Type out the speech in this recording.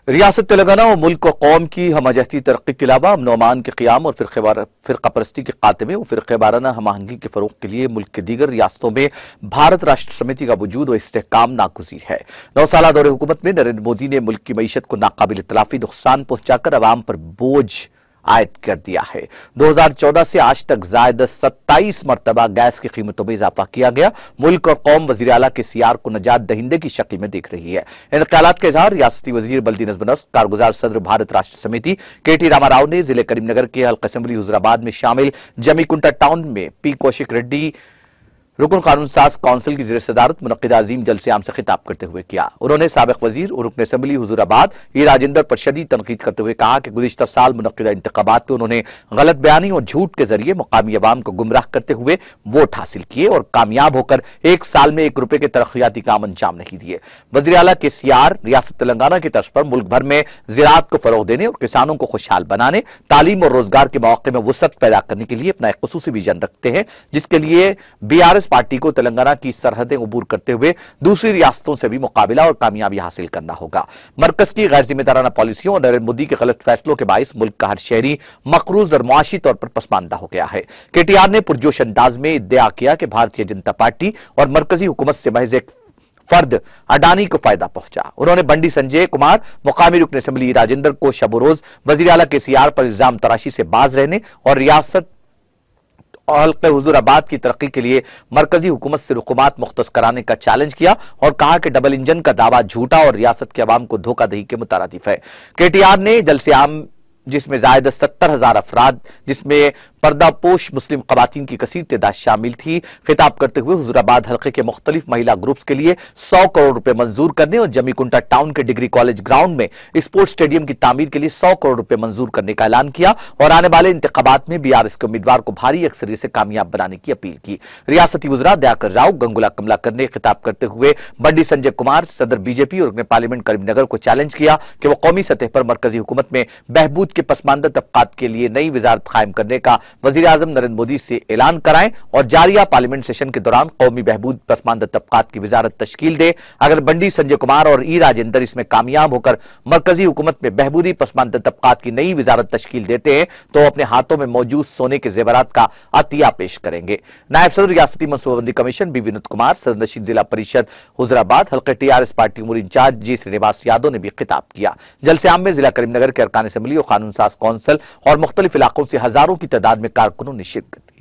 ریاست تلنگانہ اور ملک و قوم کی ہمہ جہتی ترقی کے علاوہ امن و امان کے قیام اور فرقہ پرستی کے خاتمے اور فرقہ وارانہ ہم آہنگی کے فروغ کے لیے ملک کے دیگر ریاستوں میں بھارت راشٹر سمیتی کا وجود و استحکام ناگزیر ہے۔ 9 سالہ دور حکومت میں نریندر مودی نے ملک کی معیشت کو ناقابل تلافی نقصان پہنچا کر عوام پر بوجھ عائد کر دیا ہے۔ 2014 سے آج تک زائد 27 مرتبہ گیس کی قیمتوں میں اضافہ کیا گیا۔ ملک اور قوم وزیر اعلیٰ کے سیار کو نجات دہندے کی شکل میں دیکھ رہی ہے۔ ان خیالات کا اظہار ریاستی وزیر بلدی نظم و نسق کارگزار صدر بھارت راشٹر سمیتی کے ٹی راما راؤ نے ضلع کریم نگر کے حلقہ اسمبلی حضورآباد میں شامل جمی کنٹا ٹاؤن میں پی کوشک ریڈی رکن قانون ساز کونسل کی زیر صدارت منعقدہ عظیم جلسے عام سے خطاب کرتے ہوئے کیا۔ انہوں نے سابق وزیر اور رکن اسمبلی حضورآباد ای راجندر پر شدید تنقید کرتے ہوئے کہا کہ گزشتہ سال منعقدہ انتخابات میں انہوں نے غلط بیانی اور جھوٹ کے ذریعے مقامی عوام کو گمراہ کرتے ہوئے ووٹ حاصل کیے اور کامیاب ہو کر 1 سال میں 1 روپے کے ترقیاتی کام انجام نہیں دیے۔ وزیر اعلیٰ کے سیار ریاست تلنگانہ کی طرز پر ملک بھر میں زراعت کو فروغ دینے اور کسانوں کو خوشحال بنانے، تعلیم اور روزگار کے مواقع میں وسعت پیدا کرنے کے لیے اپنا ایک خصوصی ویژن رکھتے ہیں، جس کے لیے BRS پارٹی کو تلنگانہ کی سرحدیں عبور کرتے ہوئے دوسری ریاستوں سے بھی مقابلہ اور کامیابی حاصل کرنا ہوگا۔ مرکز کی غیر ذمہ دارانہ پالیسیوں اور نریندر مودی کے غلط فیصلوں کے باعث ملک کا ہر شہری مقروض اور معاشی طور پر پسماندہ ہو گیا ہے۔ KTR نے پرجوش انداز میں ادعا کیا کہ بھارتیہ جنتا پارٹی اور مرکزی حکومت سے محض ایک فرد اڈانی کو فائدہ پہنچا۔ انہوں نے بنڈی سنجے کمار مقامی رکن اسمبلی راجندر کو شب و روز وزیر اعلیٰ کے سیار پر الزام تراشی سے باز رہنے اور ریاست اور حلقہ حضورآباد کی ترقی کے لیے مرکزی حکومت سے رقومات مختص کرانے کا چیلنج کیا اور کہا کہ ڈبل انجن کا دعویٰ جھوٹا اور ریاست کے عوام کو دھوکہ دہی کے مترادف ہے۔ KTR نے جلسے عام جس میں زائد 70,000 افراد جس میں پردہ پوش مسلم خواتین کی کثیر تعداد شامل تھی، خطاب کرتے ہوئے حضورآباد حلقے کے مختلف مہیلا گروپس کے لیے 100 کروڑ روپے منظور کرنے اور جمی کنٹا ٹاؤن کے ڈگری کالج گراؤنڈ میں اسپورٹس اسٹیڈیم کی تعمیر کے لیے 100 کروڑ روپے منظور کرنے کا اعلان کیا اور آنے والے انتخابات میں BRS کے امیدوار کو بھاری اکثریت سے کامیاب بنانے کی اپیل کی۔ ریاستی وزراء دیاکر راؤ، گنگولا کملاکر نے خطاب کرتے ہوئے بنڈی سنجے کمار، صدر BJP اور رکن پارلیمنٹ کریم نگر کو چیلنج کیا کہ وہ قومی سطح پر مرکزی حکومت میں بہبود کے پسماندہ طبقات کے لیے نئی وزارت قائم کرنے کا وزیر اعظم نریندر مودی سے اعلان کرائیں اور جاریہ پارلیمنٹ سیشن کے دوران قومی بہبود پسماندہ طبقات کی وزارت تشکیل دے۔ اگر بنڈی سنجے کمار اور ای راجندر اس میں کامیاب ہو کر مرکزی حکومت میں بہبودی پسماندہ طبقات کی نئی وزارت تشکیل دیتے ہیں تو اپنے ہاتھوں میں موجود سونے کے زیورات کا عطیہ پیش کریں گے۔ نائب صدر ریاستی منصوبہ بندی کمیشن بی ونود کمار، صدر نشین ضلع پریشد حضورآباد حلقہ TRS پارٹی امور انچارج جی سرینواس یادو نے بھی خطاب کیا۔ جلسے عام میں ضلع کریم نگر کے ارکان اسمبلی اور قانون ساز کونسل اور مختلف علاقوں سے ہزاروں کی تعداد میں کارکنوں نے شرکت کی۔